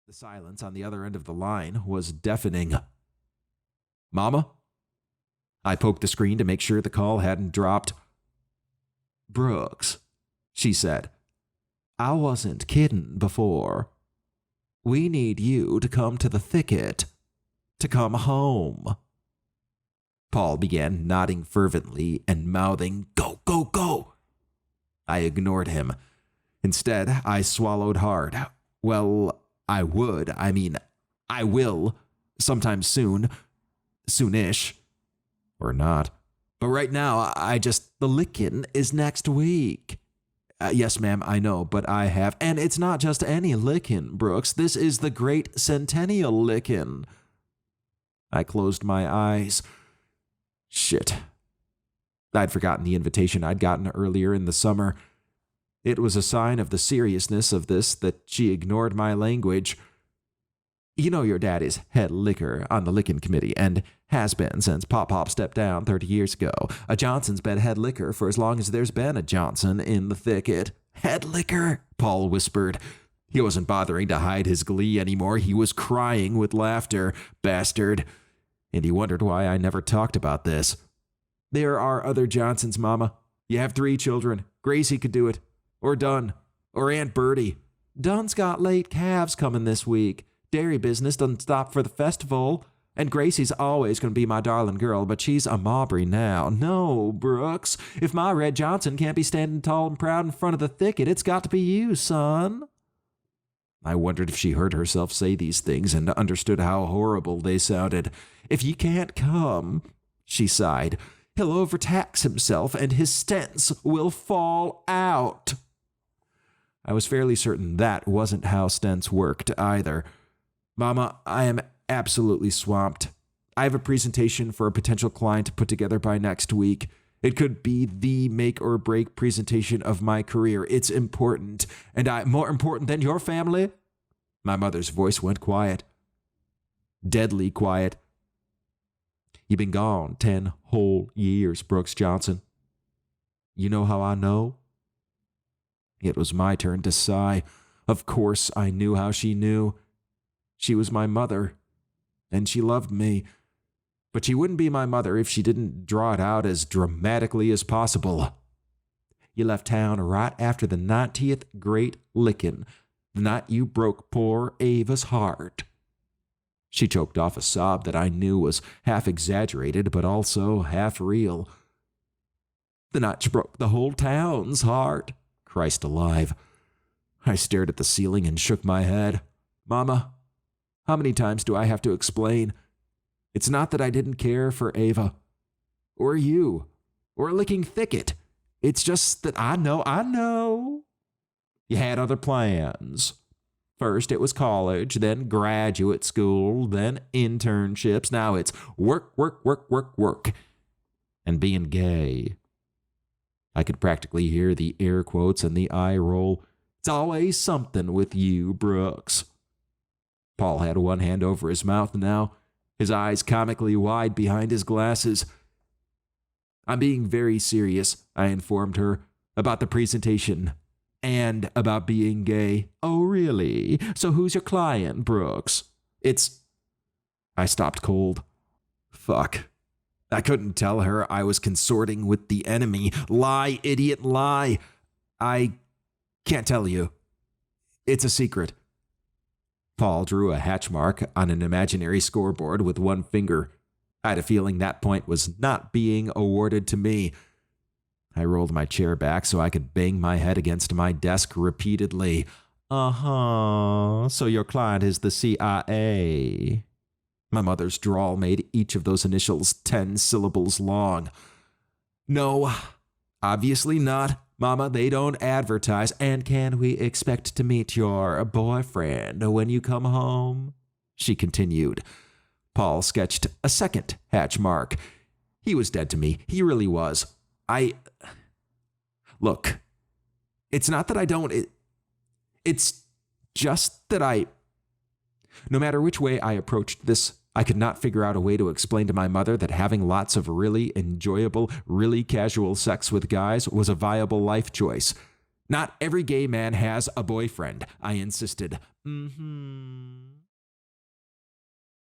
The silence on the other end of the line was deafening. "Mama?" I poked the screen to make sure the call hadn't dropped. "Brooks," she said, "I wasn't kidding before. We need you to come to the thicket, to come home." Paul began nodding fervently and mouthing, "Go, go, go." I ignored him. Instead, I swallowed hard. Well, I will, sometime soon, soonish, or not. But right now, the licking is next week. Yes, ma'am, I know, but I have, and it's not just any licking, Brooks. This is the great centennial licking. I closed my eyes. Shit. I'd forgotten the invitation I'd gotten earlier in the summer. It was a sign of the seriousness of this that she ignored my language. You know your dad is head licker on the licking committee and has been since Pop-Pop stepped down 30 years ago. A Johnson's been head licker for as long as there's been a Johnson in the thicket. Head licker, Paul whispered. He wasn't bothering to hide his glee anymore. He was crying with laughter. Bastard. And he wondered why I never talked about this. There are other Johnsons, Mama. You have 3 children. Gracie could do it. Or Dunn. Or Aunt Bertie. Dunn's got late calves coming this week. Dairy business doesn't stop for the festival. And Gracie's always going to be my darling girl, but she's a Maubrey now. No, Brooks. If my Red Johnson can't be standing tall and proud in front of the thicket, it's got to be you, son. I wondered if she heard herself say these things and understood how horrible they sounded. If you can't come, she sighed, he'll overtax himself and his stents will fall out. I was fairly certain that wasn't how stents worked either. Mama, I am absolutely swamped. I have a presentation for a potential client to put together by next week. It could be the make or break presentation of my career. It's important. And more important than your family? My mother's voice went quiet. Deadly quiet. You've been gone 10 whole years, Brooks Johnson. You know how I know? It was my turn to sigh. Of course I knew how she knew. She was my mother, and she loved me. But she wouldn't be my mother if she didn't draw it out as dramatically as possible. You left town right after the 90th Great Lickin', the night you broke poor Ava's heart. She choked off a sob that I knew was half exaggerated, but also half real. The night you broke the whole town's heart. Christ alive. I stared at the ceiling and shook my head. Mama, how many times do I have to explain? It's not that I didn't care for Ava, or you, or Licking Thicket. It's just that I know. You had other plans. First it was college, then graduate school, then internships. Now it's work. And being gay. I could practically hear the air quotes and the eye roll. It's always something with you, Brooks. Paul had one hand over his mouth now, his eyes comically wide behind his glasses. I'm being very serious, I informed her, about the presentation. And about being gay. Oh, really? So who's your client, Brooks? I stopped cold. Fuck. I couldn't tell her I was consorting with the enemy. Lie, idiot, lie. I can't tell you. It's a secret. Paul drew a hatch mark on an imaginary scoreboard with one finger. I had a feeling that point was not being awarded to me. I rolled my chair back so I could bang my head against my desk repeatedly. So your client is the CIA. My mother's drawl made each of those initials 10 syllables long. No, obviously not. Mama, they don't advertise. And can we expect to meet your boyfriend when you come home? She continued. Paul sketched a second hatch mark. He was dead to me. He really was. Look, it's not that I don't, it's just that no matter which way I approached this, I could not figure out a way to explain to my mother that having lots of really enjoyable, really casual sex with guys was a viable life choice. Not every gay man has a boyfriend, I insisted.